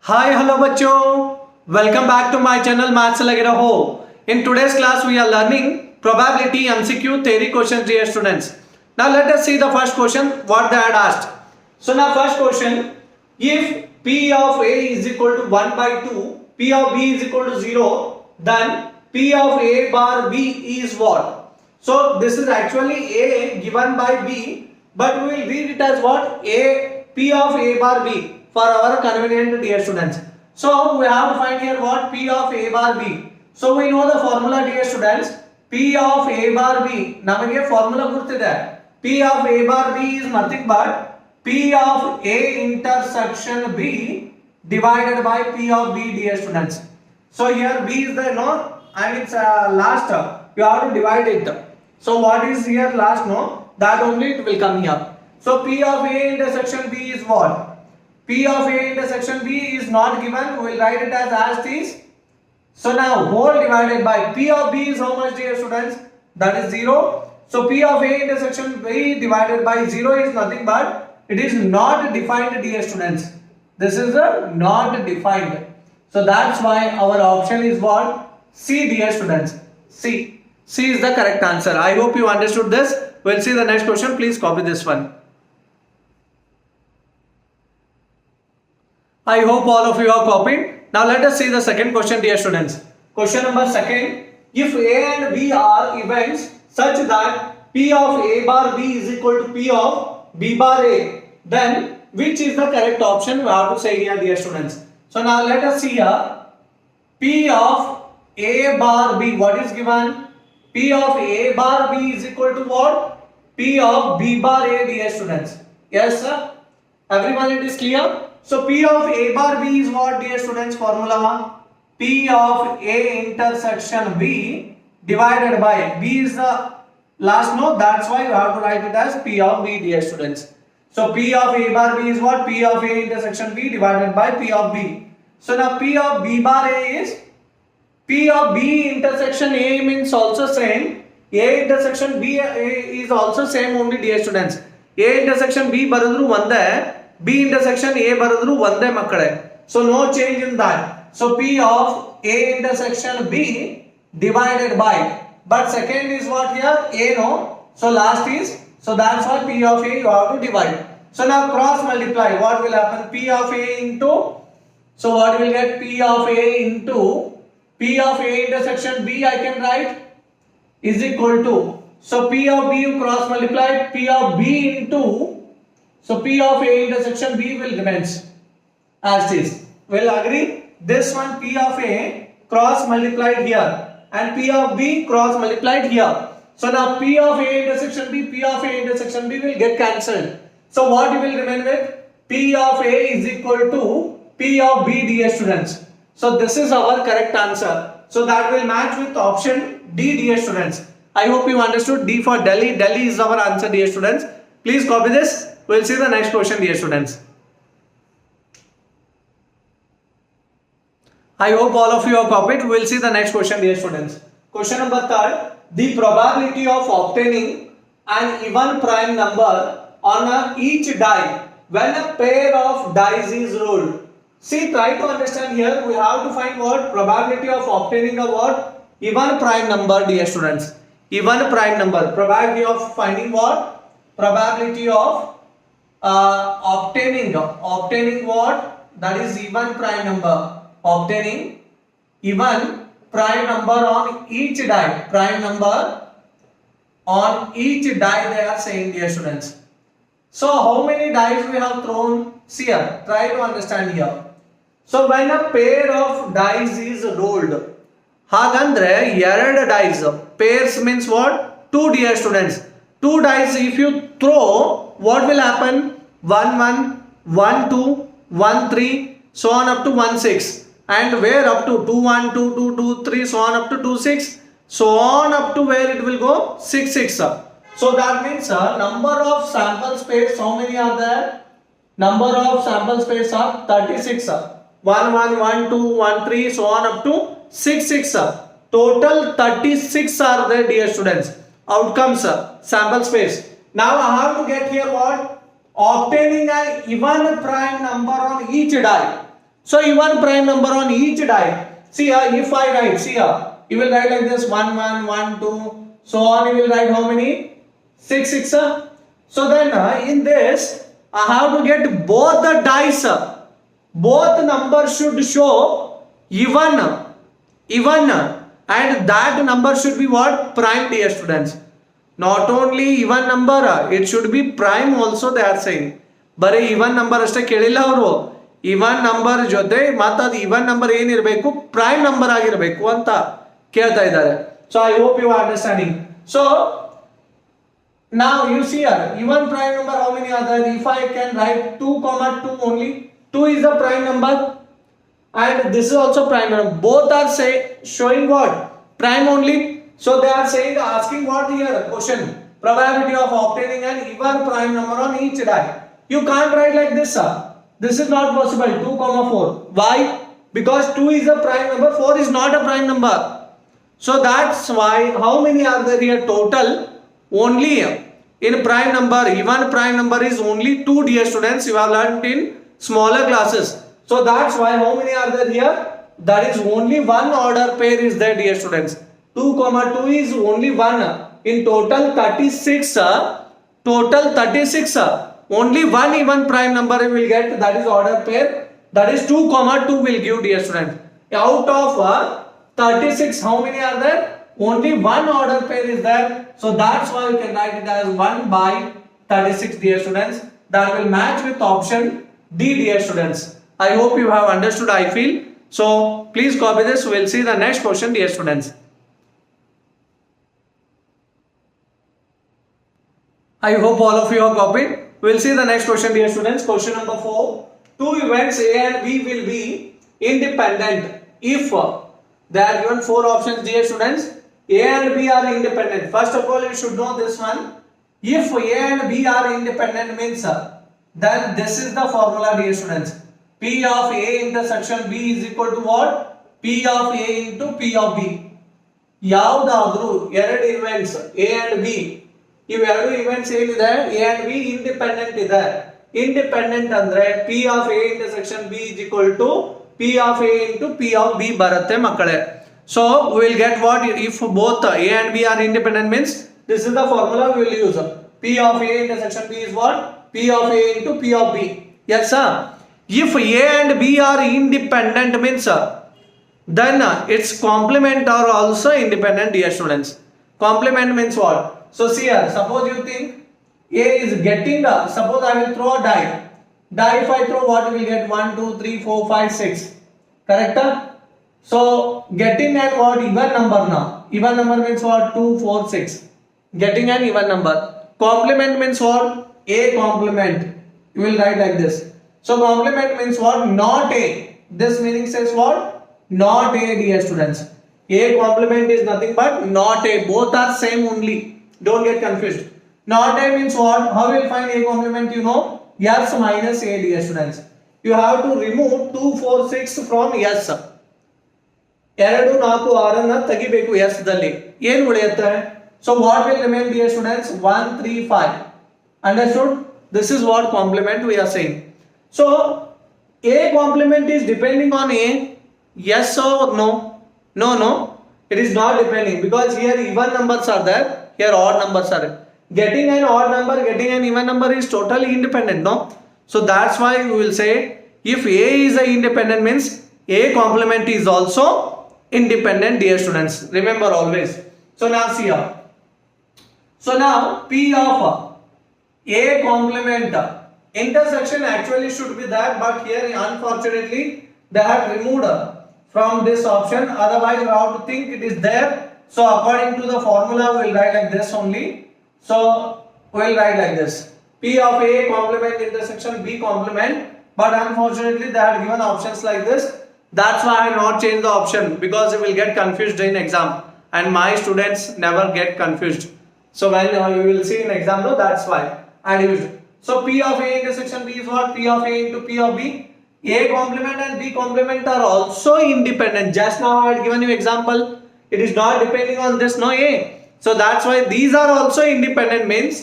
हाय hello बच्चों, welcome back to my channel maths लगे रहो। In today's class we are learning probability MCQ theory questions, dear students. Now let us see the first question what they had asked. So now first question, if P of A is equal to 1 by 2, P of B is equal to 0, then P of A bar B is what? So this is actually A given by B, but we will read it as what? A P of A bar B for our convenience, dear students. So we have to find here what? P of A bar B. So we know the formula, dear students. P of A bar B ನಮಗೆ formula ಗೊತ್ತಿದೆ. P of A bar B is nothing but P of A intersection B divided by P of B, dear students. So here B is there, no, and it's last you have to divide it. So what is here last, no, that only it will come here. So P of A intersection B is what? P of A intersection B is not given, we will write it as it is. So now whole divided by P of B is how much, dear students? That is 0. So P of A intersection B divided by 0 is nothing but it is not defined, dear students. This is not defined. So that's why our option is what? C, dear students. C. C is the correct answer. I hope you understood this. We'll see the next question. Please copy this one. I hope all of you have copied. Now let us see the second question, dear students. Question number second. If A and B are events such that P of A bar B is equal to P of B bar A, then which is the correct option? We have to say here, dear students. So now let us see here. P of A bar B, what is given? P of A bar B is equal to what? P of B bar A, dear students. Yes sir? Everyone, it is clear? So P of A bar B is what, dear students? Formula P of A intersection B divided by B is the last node, that's why you have to write it as P of B, dear students. So P of A bar B is what? P of A intersection B divided by P of B. So now P of B bar A is P of B intersection A means also same. A intersection B is also same only, dear students. A intersection B baradru ಒಂದೇ, B intersection A baradru ಒಂದೇ ಮಕ್ಕಳೇ. So no change in that. So P of A intersection B divided by, but second is what here? A, no. So last is, so that's why P of A you have to divide. So now cross multiply. What will happen? P of A into, so what will get? P of A into P of A intersection B I can write is equal to, so P of B you cross multiply, P of B into, so P of A intersection B will remains as is. Will agree? This one P of A cross multiplied here and P of B cross multiplied here. So now P of A intersection B, P of A intersection B will get cancelled. So what will remain with? P of A is equal to P of B, dear students. So this is our correct answer. So that will match with option D, dear students. I hope you understood. D for Delhi. Delhi is our answer, dear students. Please copy this. We'll see the next question, dear students. I hope all of you have copied. We'll see the next question, dear students. Question number third. The probability of obtaining an even prime number on each die when a pair of dice is rolled. See, try to understand here. We have to find what? Probability of obtaining a what? Even prime number, dear students. Even prime number. Probability of finding what? Probability of obtaining what? That is even prime number. Obtaining even prime number on each die. Prime number on each die they are saying, dear students. So how many dice we have thrown? See here. Try to understand here. So when a pair of dice is rolled, ಹಾಗಂದ್ರೆ ಎರಡು dice. Pairs means what? Two, dear students. Two dice if you throw, what will happen? 1 1, 1 2, 1 3, so on up to 1 6. And where up to 2 1, 2 2, 2 3, so on up to 2 6, so on up to where it will go? 6 6. So that means number of sample space, how many are there? Number of sample space are 36. 1 1, 1 2, 1 3, so on up to 6 6. Total 36 are there, dear students. Outcomes, sample space. Now I have to get here what? Obtaining an even prime number on each die. So even prime number on each die. See here, if I write, see here, you will write like this 1 1 1 2, so on. You will write how many? 6 6. So then in this I have to get both the dice. Both numbers should show even, and that number should be what? Prime, dear students. Not only even number, it should be prime also, they are saying. ಬರೀ even number ಅಷ್ಟೇ ಕೇಳಿಲ್ಲ ಅವರು, even number ಜೊತೆ ಮತ್ತೆ ಅದು even number ಏನಿರಬೇಕು, prime number ಆಗಿರಬೇಕು ಅಂತ ಕೇಳ್ತಾ ಇದ್ದಾರೆ. So I hope you are understanding. So now you see here, even prime number how many are there? If I can write 2 comma 2 only, 2 is the prime number and this is also prime number. Both are showing what? Prime only. So they are saying, asking what here? Question: probability of obtaining an even prime number on each die. You can't write like this, sir. This is not possible. 2 comma 4. Why? Because 2 is a prime number, 4 is not a prime number. So that's why, how many are there here total? Only in prime number, even prime number is only 2, dear students. You have learned in smaller classes. So that's why, how many are there here? That is only one order pair is there, dear students. 2 comma 2 is only one. In total 36, total 36. Only one even prime number we will get, that is order pair. That is 2 comma 2 will give, dear students. Out of 36, how many are there? Only one order pair is there. So that's why you can write it as 1 by 36, dear students. That will match with option D, dear students. I hope you have understood, I feel. So please copy this. We'll see the next question, dear students. I hope all of you have copied. We'll see the next question, dear students. Question number 4. Two events A and B will be independent if they are given 4 options, dear students. A and B are independent. First of all, you should know this one. If A and B are independent means, then this is the formula, dear students. P of A intersection B is equal to what? P of A into P of B. ಯಾವುದಾದರೂ ಎರಡು events A and B, ಇವೆರಡು events ಏನಿದೆ, A and B independent ಇದೆ. Independent ಅಂದ್ರೆ P of A intersection B is equal to P of A into P of B ಬರುತ್ತೆ ಮಕ್ಕಳೇ. So we will get what? If both A and B are independent means, this is the formula we will use. P of A intersection B is what? P of A into P of B. Yes sir. If A and B are independent means, then its complement are also independent, dear students. Complement means what? So see here, suppose you think A is getting the, suppose I will throw a die. Die if I throw, what we will get? 1 2 3 4 5 6. Correct? So getting an what? Even number now. Even number means what? 2 4 6. Getting an even number. Complement means what? A complement. You will write like this. So complement means what? Not A. This meaning says what? Not A, dear students. A complement is nothing but not A. Both are same only. Don't get confused. Not A means what? How will you find A complement? You know, S minus A, dear students. You have to remove 2 4 6 from S. 2 4 6 ಅನ್ನು ತೆಗಿಬೇಕು S ದಲ್ಲಿ. ಏನು ಉಳಿಯುತ್ತೆ? So what will remain, dear students? 1 3 5. Understood? This is what complement we are saying. So A complement is depending on A. Yes or no? No. It is not depending, because here even numbers are there, here odd numbers are there. Getting an odd number, getting an even number is totally independent, no? So that's why we will say, if A is a independent means A complement is also independent, dear students. Remember always. So now see here. So now P of A complement intersection actually should be there, but here unfortunately they have removed from this option. Otherwise we have to think it is there. So according to the formula we will write like this only. So we will write like this. P of A complement intersection B complement, but unfortunately they have given options like this. That's why I have not changed the option, because you will get confused in exam, and my students never get confused. So when you will see in exam, no, that's why I used. So P of A intersection B is what? P of A into P of B. A complement and B complement are also independent. Just now I had given you example. It is not depending on this, no A. So that's why these are also independent means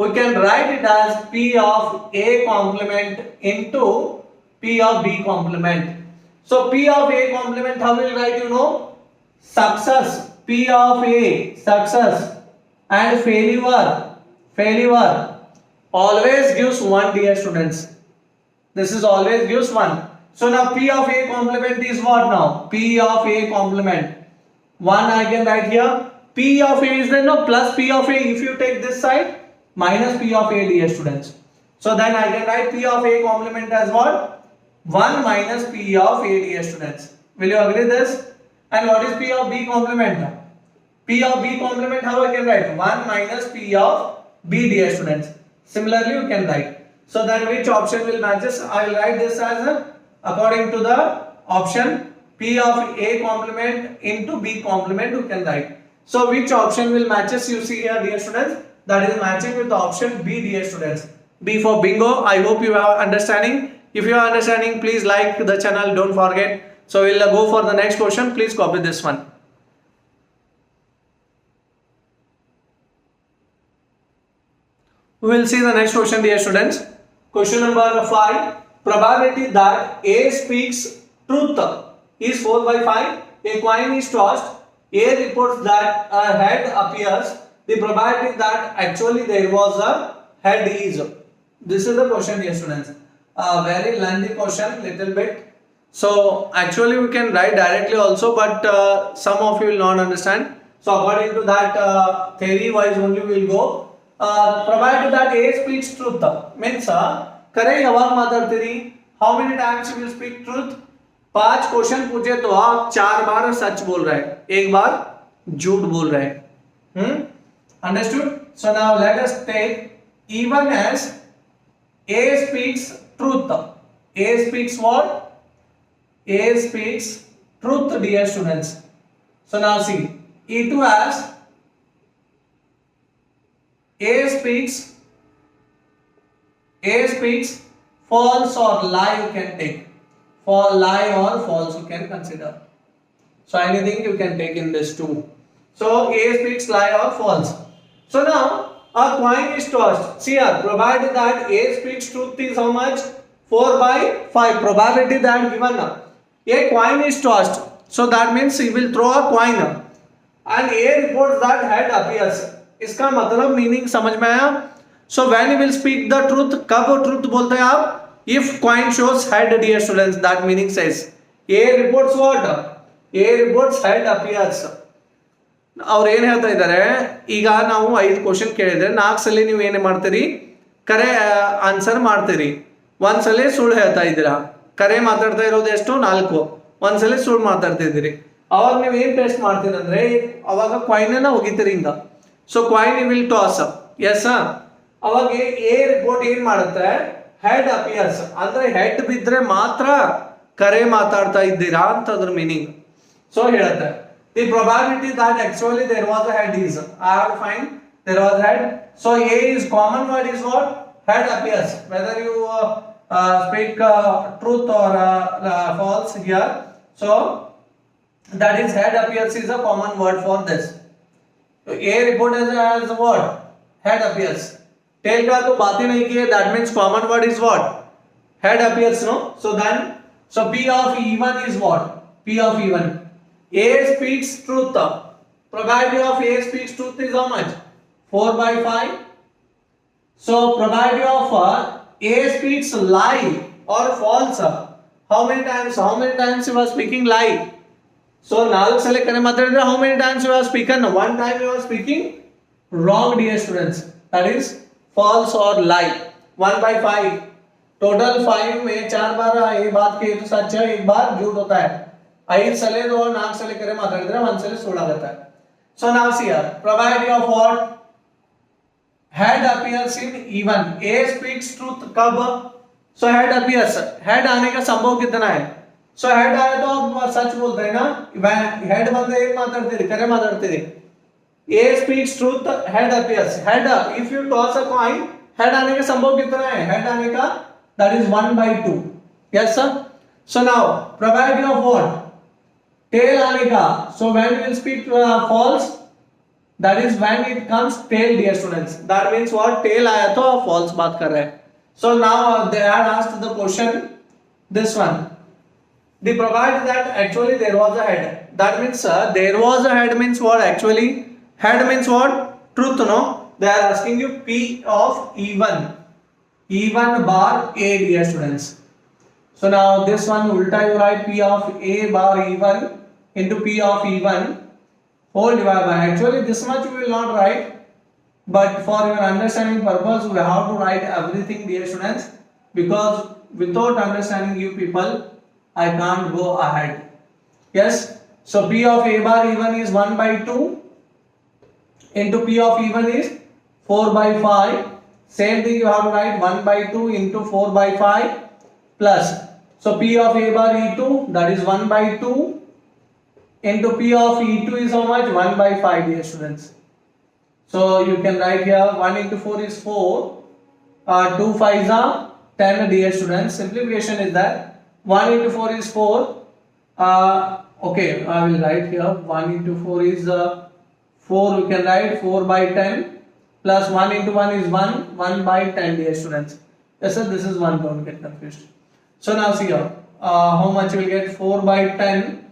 we can write it as P of A complement into P P of B complement. So P of A complement, how will write, you know? Success, P of A, success, and failure always gives 1, dear students. This is always gives 1. So now P of A complement is what now? P of A complement. 1 I can write here. P of A is then no plus P of A. If you take this side, minus P of A, dear students. So then I can write P of A complement as what? 1 minus P of A, dear students. Will you agree this? And what is P of B complement? P of B complement, how I can write? 1 minus P of B, dear students. Similarly, you can write. So then which option will matches? I will write this as according to the option P of A complement into B complement, you can write. So which option will matches? You see here, dear students, that is matching with the option B, dear students. B for bingo. I hope you are understanding. If you are understanding, please like the channel, don't forget. So we'll go for the next question. Please copy this one. We will see the next question, dear students. Question number 5. Probability that A speaks truth is 4 by 5. A coin is tossed. A reports that a head appears. The probability that actually there was a head is. This is the question, dear students. Very lengthy question, little bit. So actually we can write directly also, but some of you will not understand. So according to that theory wise only we will go. Probability that A speaks truth means करे यावग माताಡ್ತೀರಿ. How many times you will speak truth? 5 question पूछे तो आप 4 बार सच बोल रहे हैं, 1 बार झूठ बोल रहे हैं. Understood? So now let us take even as A speaks truth. A speaks what? A speaks truth, dear students. So now see, E2 as A speaks false or lie, you can take. For lie or false you can consider. So anything you can take in this too. So A speaks lie or false. So now a coin is tossed. See here, probability that A speaks truth is how much? 4 by 5. Probability that given a coin is tossed. So that means he will throw a coin and A reports that head appears. इसका मतलब meaning समझ में आया? So when he will speak the truth, कब truth बोलते हैं आप? If coin shows head, dear students, that meaning says A reports what? A reports head appears. ಅವ್ರು ಏನು ಹೇಳ್ತಾ ಇದ್ದಾರೆ, ಈಗ ನಾವು 5 ಕ್ವಶನ್ ಕೇಳಿದ್ರೆ 4 ಸಲ ನೀವು ಏನು ಮಾಡ್ತೀರಿ? ಕರೆ ಆನ್ಸರ್ ಮಾಡ್ತೀರಿ. ಒಂದ್ಸಲ ಸುಳ್ಳು ಹೇಳ್ತಾ ಇದ್ದೀರಾ. ಕರೆ ಮಾತಾಡ್ತಾ ಇರೋದು ಎಷ್ಟು? 4. ಒಂದ್ಸಲ ಸುಳ್ಳು ಮಾತಾಡ್ತಿದ್ದೀರಿ. ಅವಾಗ ನೀವು ಏನು ಟೆಸ್ಟ್ ಮಾಡ್ತೀರಿ ಅಂದ್ರೆ ಅವಾಗ ಕಾಯಿನ್ ಅನ್ನ ಹೋಗಿತೀರಿ ಹಿಂಗ. So coin will toss. Yes ಅವಾಗ ಎ ರಿಪೋರ್ಟ್ ಏನ್ ಮಾಡುತ್ತೆ? ಹೆಡ್ ಅಪಿಯರ್ಸ್ ಅಂದ್ರೆ ಹೆಡ್ ಬಿದ್ರೆ ಮಾತ್ರ ಕರೆ ಮಾತಾಡ್ತಾ ಇದ್ದೀರಾ ಅಂತ ಅದ್ರ ಮೀನಿಂಗ್. ಸೊ ಹೇಳುತ್ತೆ the probability that actually there was a head is, I have to find there was head. So A is common word is what? Head appears. Whether you speak truth or false here. So that is head appears is a common word for this. So A reported as what? Head appears. Tail का तो बात ही नहीं की है. That means common word is what? Head appears, no? So then, so P of E1 is what? P of E1. A speaks truth. Probability of A speaks truth is how much? 4 by 5. So probability of A speaks lie or false. How many times? How many times you are speaking lie? So ನಾಲ್ಕು ಸಲ ಕರೆ ಮಾತಾಡಿದ್ರೆ how many times you are speaking? One time you are speaking wrong, dear students. That is false or lie. 1 by 5. Total 5 में 4 बार ये बात कही तो सच है, 1 बार झूठ होता है. 5 ಸಲ और 4 ಸಲ ಕರೆ ಮಾತಾಡಿದ್ರೆ 1 ಸಲ ಸುಳ್ಳು ಆಗುತ್ತೆ. So now see here, probability of what? Head appears in E1. A speaks truth कब? So head appears. Head आने का संभव कितना है? So head आया तो आप सच बोलते हैं ना. Head बंदे एक माताड़ते थे, करे माताड़ते थे. A speaks truth, head appears. Head, if you toss a coin, head आने का संभव कितना है? Head आने का that is 1 by 2. Yes sir. So now probability of what? Tail आने का. So when we will speak false, that is when it comes tail, dear students. That means what? Tail आया तो आप false बात कर रहे हैं. So now they had asked the question this one. The probability that actually there was a head. That means there was a head means what actually? Head means what? Truth, no? They are asking you P of even. Even bar A, dear students. So now this one ulta you write P of A bar even into P of even whole divided by. Actually this much we will not write, but for your understanding purpose we have to write everything, dear students, because without understanding you people I can't go ahead. Yes. So P of A bar even is 1 by 2 into P of even is 4 by 5. Same thing you have to write 1 by 2 into 4 by 5 plus. So P of A bar E2, that is 1 by 2 into P of E2 is how much? 1 by 5, dear students. So you can write here 1 into 4 is 4, 2 5s are 10, dear students. Simplification is that 1 into 4 is 4. Okay, I will write here 1 into 4 is 4. We can write 4 by 10 plus 1 into 1 is 1 by 10, dear students. Yes sir, this is 1, don't get confused. So now see here, how much you will get? 4 by 10.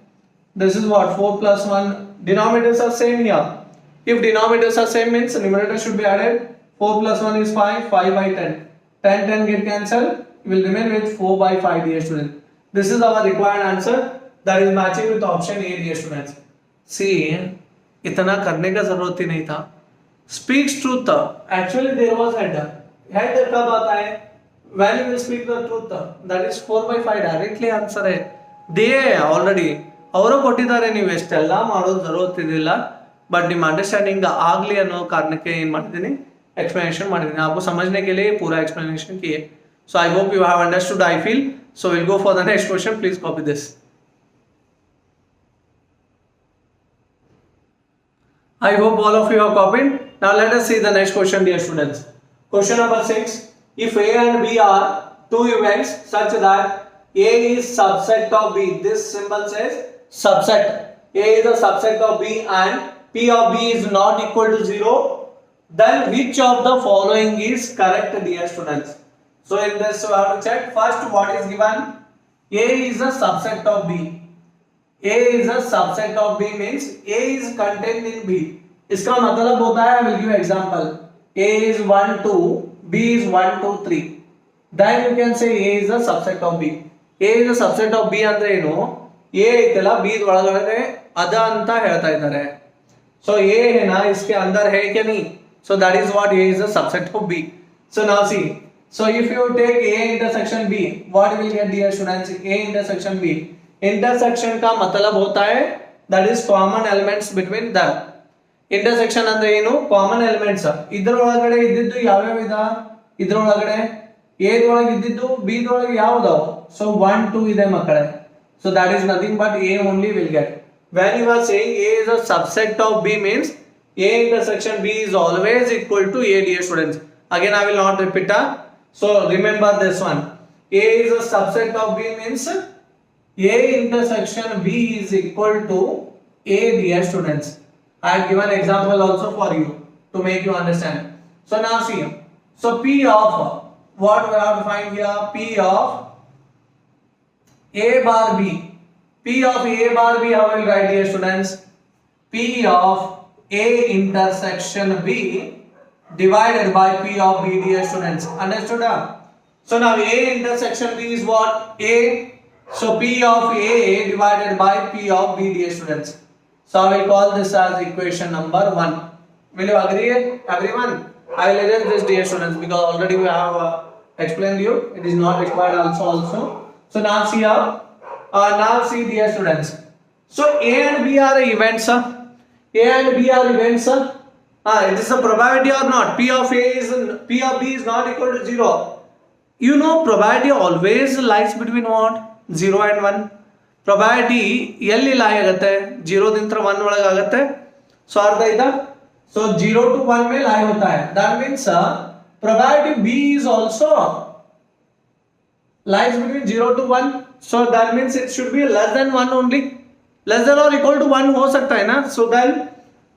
This is what? 4 plus 1. Denominators are same here. If denominators are same means numerator should be added. 4 plus 1 is 5. 5 by 10. 10 get cancelled. You will remain with 4 by 5, dear students. This is our required answer. That is matching with option A, dear students. See, इतना करने का जरूरत ही नहीं था. Speaks truth. Actually there was head. Head कब आता है? When you will speak the truth. That is 4 by 5 directly answer है. दिए already. ಅವರು ಕೊಟ್ಟಿದ್ದಾರೆ, ನೀವು ಎಷ್ಟೆಲ್ಲ ಮಾಡೋದು ಜरूरत ಇದಿಲ್ಲ, बट ನಿಮ್ಮ अंडरस्टैंडिंग ಆಗಲಿ ಅನ್ನೋ ಕಾರಣಕ್ಕೆ ಏನು ಮಾಡ್ತೀನಿ, एक्सप्लेनेशन ಮಾಡಿದ್ದೀನಿ. आपको समझने के लिए पूरा एक्सप्लेनेशन किए. So I hope you have understood. I feel so. We'll go for the next question. Please copy this. I hope all of you have copied. Now let us see the next question, dear students. Question number 6. If A and B are two events such that A is subset of B, this symbol says subset. A is a subset of B and P of B is not equal to 0, then which of the following is correct, dear students? So in this we have to check. First, what is given? A is a subset of B. A is a subset of B means A is contained in B. इसका मतलब होता है, I will give you example. A is 1 2, B is 1 2 3. Then you can say A is a subset of B. A is a subset of B ಅಂದ್ರೆ ಏನು? A ಐತಲ್ಲ B ಒಳಗಡೆ ಅದ ಅಂತ ಹೇಳ್ತಾ ಇದ್ದಾರೆ. So A है ना, इसके अंदर है क्या नहीं? So that is what A is a subset of B. So now see. So if you take A intersection B, what will you get, dear students? A intersection B. Intersection का मतलब होता है that is common elements between them. Intersection ಅಂದ್ರೆ ಏನು? Common elements. ಇದರ ಒಳಗಡೆ ಇದ್ದಿದ್ದು ಯಾವ್ಯಾವ ಇದ? ಇದರ ಒಳಗಡೆ A ಒಳಗೆ ಇದ್ದಿದ್ದು B ಒಳಗೆ ಯಾವುದು? So 1 2 ಇದೆ ಮಕ್ಕಳೇ. So that is nothing but A only will get. When you are saying A is a subset of B means A intersection B is always equal to A, dear students. Again I will not repeat. So remember this one. A is a subset of B means A intersection B is equal to A, dear students. I have given example also for you to make you understand. So now see. So P of what we have to find here? P of A bar B. P of A bar B, how will write, dear students? P of A intersection B divided by P of B, dear students. Understood? So now A intersection B is what? A. So P of A divided by P of B, dear students. So I will call this as equation number 1. Will you agree, everyone? I will erase this, dear students, because already we have explained you. It is not required also. So now see here. Now see, dear students. So A and B are events. A and B are events. It is a probability or not? P of B is not equal to 0. You know probability always lies between what? 0 and 1. Probability ಎಲ್ಲಿ lie ಆಗುತ್ತೆ? 0 ದಿಂದ 1 ಒಳಗೆ ಆಗುತ್ತೆ. So ಅರ್ಥ ಆಯ್ತಾ? So 0 to 1 में lie होता है. That means probability B is also lies between 0 to 1. So that means it should be less than 1 only. Less than or equal to 1 हो सकता है ना? So then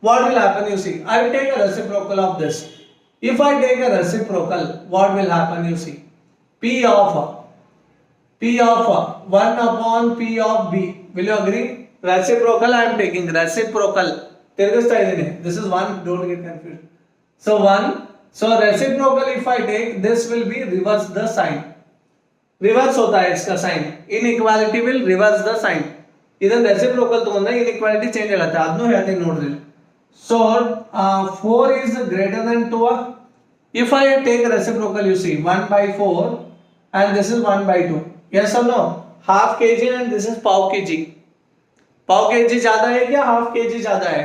what will happen, you see? I will take a reciprocal of this. If I take a reciprocal, what will happen, you see? P of P of 1 upon P of B. Will you agree? Reciprocal I am taking. Reciprocal. This is 1. Don't get confused. So 1. So reciprocal if I take, this will be reverse the sign. Reverse होता है इसका sign. Inequality will reverse the sign. इधर reciprocal तो होना है, inequality change आता है. आपने याद नोट दिल. So 4 is greater than 2. If I take reciprocal, you see 1 by 4 and this is 1 by 2. Yes or no? Half kg and this is pav kg. Pav kg ज़्यादा है क्या half kg ज़्यादा है?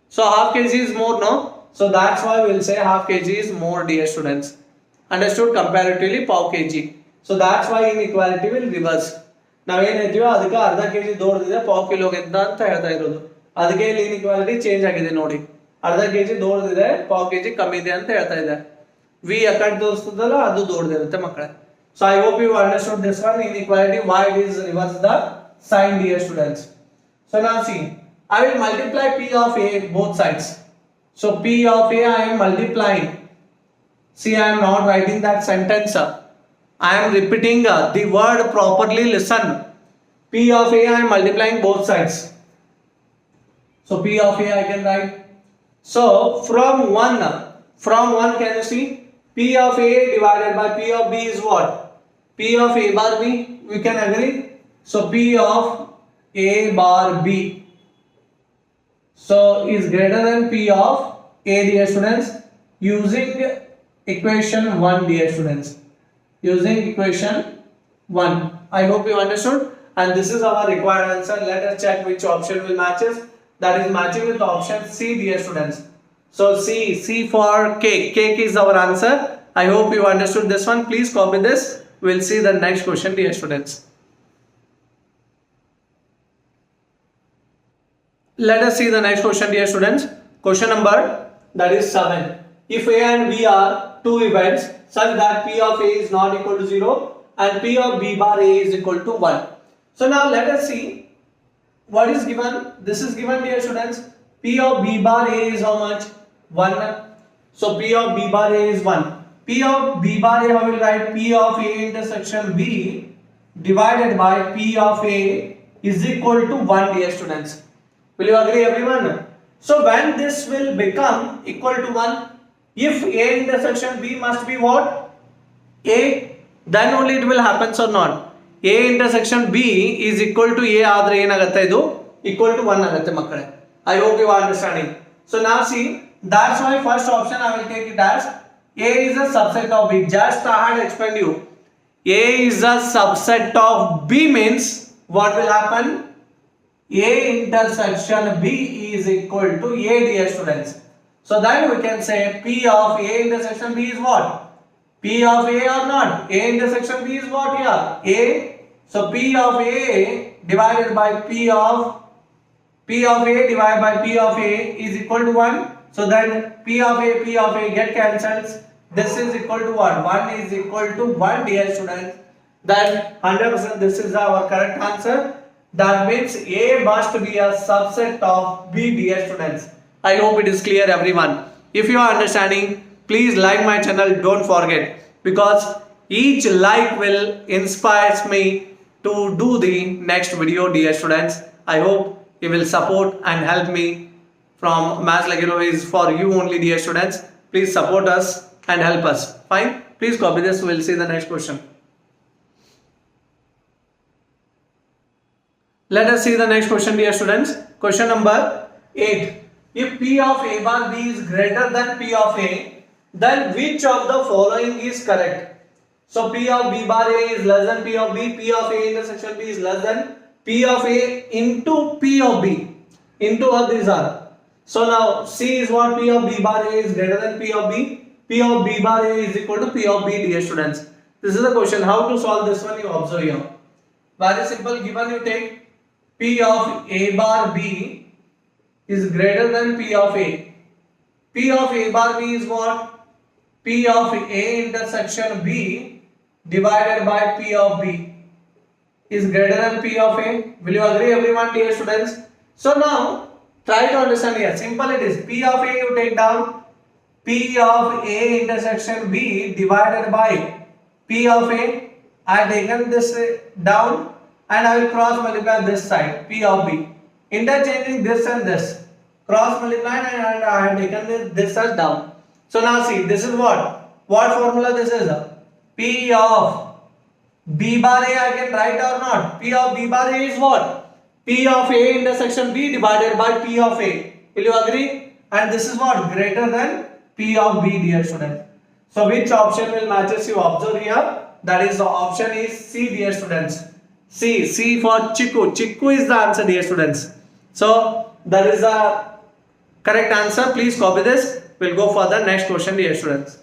So half kg is more, no? So that's why we'll say half kg is more, dear students. Understood? Comparatively pav kg. So that's why inequality will reverse. ನಾವೇನು ಹೇಳ್ತೀವಿ ಅದಕ್ಕೆ ಅರ್ಧ KG ದೊಡ್ಡದಿದೆ ಪಾವ್ ಕಿಲೋಗಿಂತ ಅಂತ ಹೇಳ್ತಾ ಇರೋದು. ಅದಕ್ಕೆ ಇಲ್ಲಿ inequality ಚೇಂಜ್ ಆಗಿದೆ ನೋಡಿ. ಅರ್ಧ ಕೆಜಿ ದೊಡ್ಡದಿದೆ ಪಾವ್ ಕೆಜಿ ಕಮ್ಮಿ ಇದೆ ಅಂತ ಹೇಳ್ತಾ ಇದೆ. ವಿ ಅಕಟ್ ತೋರಿಸ್ತದಲ್ಲ ಅದು ದೊಡ್ಡದಿರುತ್ತೆ ಮಕ್ಕಳೇ. So I hope you understood this one, inequality, why it is reverse the sign, dear students. So now see, I will multiply P of A both sides. So P of A I am multiplying. See, I am not writing that sentence. I am repeating the word properly. Listen. P of A I am multiplying both sides. So P of A I can write. So from 1 can you see? P of A divided by P of B is what? P of A bar B. We can agree. So P of A bar B. So is greater than P of A, dear students. Using equation 1, dear students. Using equation 1. I hope you understood. And this is our required answer. Let us check which option will matches. That is matching with option C, dear students. So C for cake. Cake is our answer. I hope you understood this one. Please copy this. We'll see the next question, dear students. Let us see the next question, dear students. Question number that is 7. If A and B are two events such that P of A is not equal to 0 and P of B bar A is equal to 1. So now let us see what is given. This is given, dear students. P of B bar A is how much? 1. So P of B bar A is 1. P of B bar A, I will write P of A intersection B divided by P of A is equal to 1, dear students. Will you agree, everyone? So when this will become equal to 1, if A intersection B must be what? A, then only it will happen or not. A intersection B is equal to A ಆದರೆ ಏನಾಗುತ್ತೆ ಇದು equal to 1 ಆಗುತ್ತೆ ಮಕ್ಕಳೇ. I hope you are understanding. So now see, that's why first option I will take it as A is a subset of B. Just I had explained you. A is a subset of B means what will happen? A intersection B is equal to A, dear students. So then we can say P of A intersection B is what? P of A or not? A intersection B is what here? A. So P of A divided by P of A divided by P of A is equal to 1. So then P of A get cancelled. This is equal to what? 1 is equal to 1, dear students. Then 100% this is our correct answer. That means A must be a subset of B, dear students. I hope it is clear, everyone. If you are understanding, please like my channel. Don't forget, because each like will inspire me to do the next video, dear students. I hope you will support and help me. From Maths Like Hero is for you only, dear students. Please support us and help us. Fine. Please copy this. We'll see the next question. Let us see the next question, dear students. Question number 8. If P of A bar B is greater than P of A, then which of the following is correct? So P of B bar A is less than P of B. P of A intersection B is less than P of A into P of B. Into what these are. So now C is what? P of B bar A is greater than P of B. P of B bar A is equal to P of B, dear students. This is the question. How to solve this one? You observe here. Very simple. Given you take P of A bar B is greater than P of A. P of A bar B is what? P of A intersection B divided by P of B is greater than P of A. Will you agree, everyone, dear students? So now try to understand here. Simple it is. P of A you take down. P of A intersection B divided by P of A I have taken this down and I will cross multiply this side P of B. Interchanging this and this. Cross multiply and I have taken this as down. So now see, this is what? What formula this is? P of B bar A I can write or not? P of B bar A is what? P of A intersection B divided by P of A. Will you agree? And this is what? Greater than P of B, dear students. So which option will matches you observe here? That is the option is C, dear students. C for Chiku. Chiku is the answer, dear students. So that is the correct answer. Please copy this. We'll go for the next question, dear students.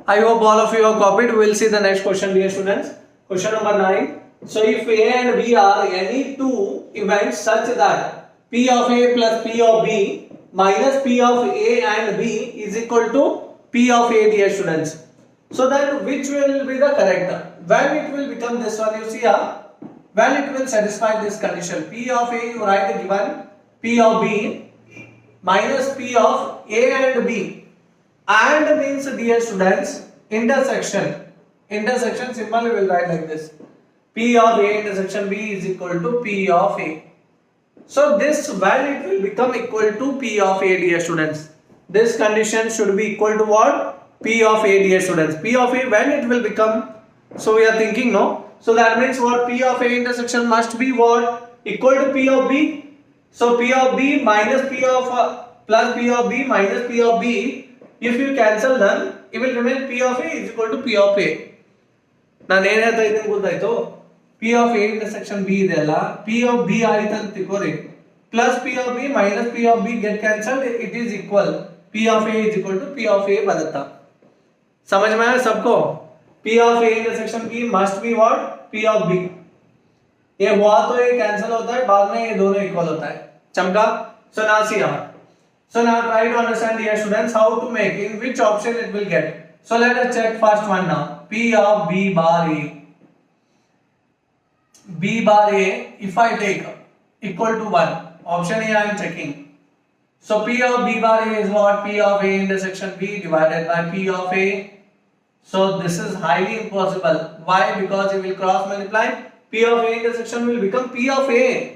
I hope all of you have copied. We will see the next question, dear students. Question number 9. So if A and B are any two events such that P of A plus P of B minus P of A and B is equal to P of A, dear students. So then which will be the correct? When it will become this one, you see here, when it will satisfy this condition. P of A, you write the given P of B minus P of A and B. And means, dear students, intersection symbol we will write like this. P of A intersection B is equal to P of A. So this when it will become equal to P of A, dear students. This condition should be equal to what? P of A, dear students. P of A when it will become, so we are thinking no. So that means what? P of A intersection must be what? Equal to P of B. So P of B minus P of plus P of B minus P of B. If you cancel them, it will remain P of A is equal to P of A. ನಾನು ಏನು ಹೇಳ್ತಾ ಇದ್ದೀನಿ ಗೊತ್ತಾಯ್ತು? P of A intersection B ಇದೆಯಲ್ಲ, P of B ಆಯ್ತು ಅಂತ ತಿಳ್ಕೊರಿ. Plus P of B minus P of B get cancelled, it is equal. P of A is equal to P of A बदलता. समझ में आया सबको? P of A intersection B must be what? P of B. ये हुआ तो ये cancel होता है, बाद में ये दोनों equal होता है. चमका? So now see here. So now try to understand, dear students, how to make, in which option it will get. So let us check first one now. P of B bar A. B bar A, if I take equal to 1, option A I am checking. So P of B bar A is what? P of A intersection B divided by P of A. So this is highly impossible. Why? Because it will cross multiply. P of A intersection will become P of A.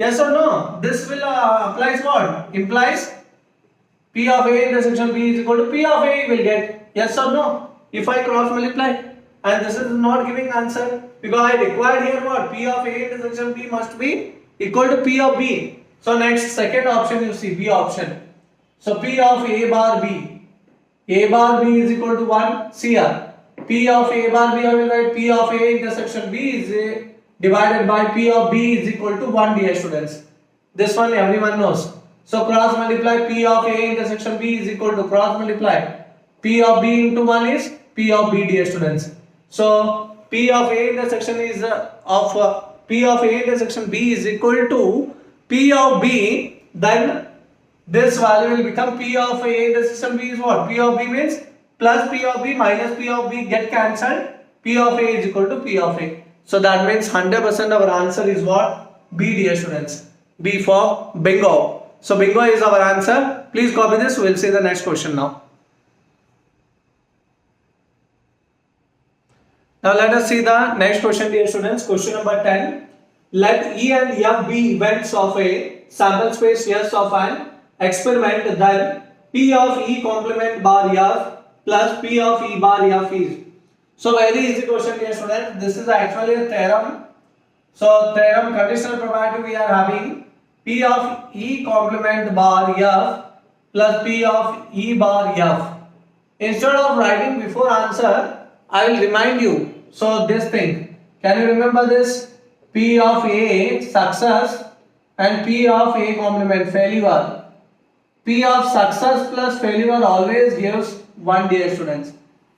Yes or no? This will applies what? Implies P of A intersection B is equal to P of A will get. Yes or no? If I cross multiply, and this is not giving answer because I required here what? P of A intersection B must be equal to P of B. So next second option you see B option. So P of A bar B. A bar B is equal to 1. See here. P of A bar B I will write P of A intersection B is divided by P of B is equal to 1, dear students. This one everyone knows. So cross multiply P of A intersection B is equal to cross multiply P of B into 1 is P of B, dear students. So P of A intersection is P of A intersection B is equal to P of B. Then this value will become P of A intersection B is what? P of B means plus P of B minus P of B get cancelled. P of A is equal to P of A. So that means 100% our answer is what? B, dear students. B for bingo. So bingo is our answer. Please copy this. We will see the next question now. Now let us see the next question, dear students. Question number 10. Let E and F be events of a sample space S of an experiment. Then P of E complement bar F plus P of E bar F is. So very easy question, dear students. This is actually a theorem. So theorem conditional probability we are having P of E complement bar F plus P of E bar F. Instead of writing before answer, I will remind you. So this thing, can you remember this? P of A success and P of A complement failure. P of success plus failure always gives 1, dear students.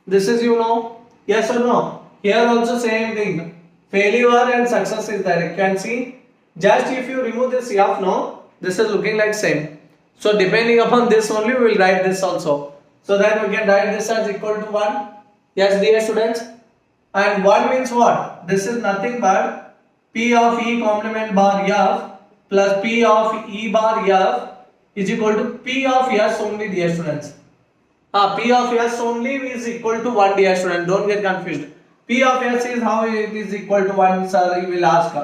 This is you know. Yes or no? Here also same thing. Failure and success is there. You can see. Just if you remove this F, no, this is looking like same. So depending upon this only, we will write this also. So then we can write this as equal to 1. Yes, dear students. And 1 means what? This is nothing but P of E complement bar F plus P of E bar F is equal to P of S only, dear students. P of S only is equal to 1, dear student. Don't get confused. P of S is how it is equal to 1, sir, you will ask.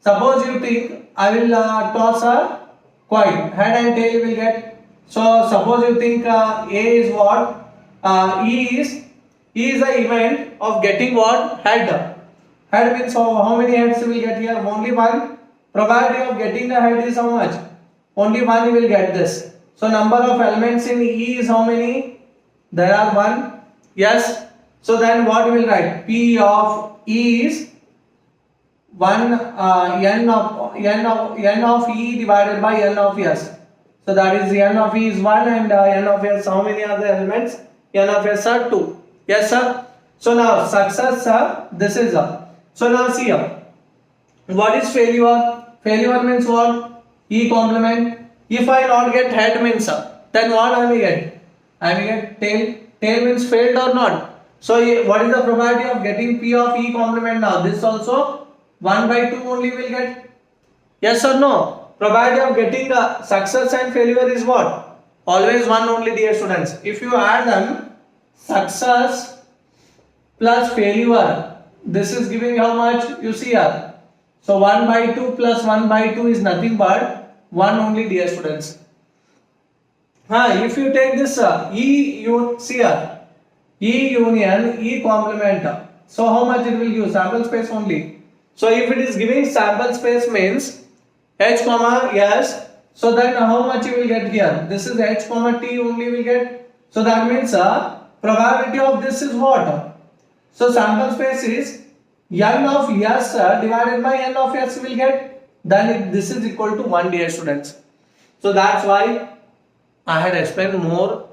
Suppose you think I will toss a coin, head and tail you will get. So suppose you think A is what? E is the event of getting what? Head. Head means how many heads you will get here? Only one. Probability of getting the head is how much? Only one you will get this. So number of elements in E is how many? There are 1. Yes. So then what you will write? P of E is 1 n of E divided by n of S. So that is n of E is 1 and n of S, how many are the elements? N of S are 2. Yes sir. So now success sir, this is a. So now see here. What is failure? Failure means what? E complement. If I not get head means then what I will get? I will get tail. Tail means failed or not. So what is the probability of getting P of E complement now? This also 1 by 2 only will get. Yes or no? Probability of getting success and failure is what? Always 1 only, dear students. If you add them, success plus failure, this is giving how much? You see here. So 1 by 2 plus 1 by 2 is nothing but 1 only, dear students. If you take this E, you see here, E union, E complement. So how much it will give? Sample space only. So if it is giving sample space means H comma yes. So then how much you will get here? This is H comma T only will get. So that means probability of this is what? So sample space is n of S divided by n of S will get. Then this is equal to 1, dear students. So that's why I had explained more.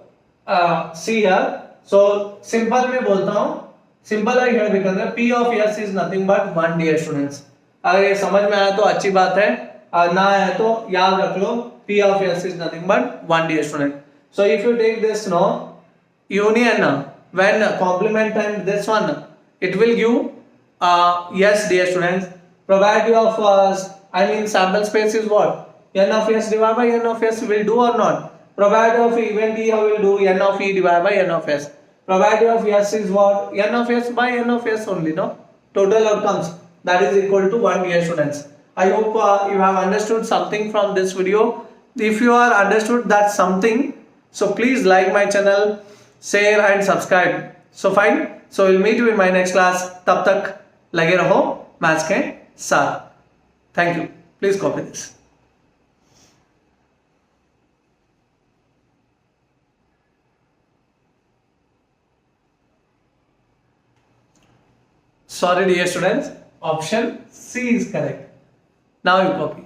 See here. So simple में बोलता हूँ. Simple है here because P of S is nothing but 1, dear students. अगर ये समझ में आया तो अच्छी बात है. ना आया तो याद रख लो. P of S is nothing but 1, dear student. So if you take this no union when complement and this one, it will give yes, dear students. Probability of sample space is what? N of S divided by N of S will do or not? Probability of event E will do N of E divided by N of S. Probability of S is what? N of S by N of S only, no? Total outcomes, that is equal to 1, dear students. I hope you have understood something from this video. If you are understood that something, so please like my channel, share and subscribe. So fine. So we'll meet you in my next class. तब तक लगे रहो maths के साथ. Thank you. Please copy this. Sorry dear students, option C is correct. Now you copy.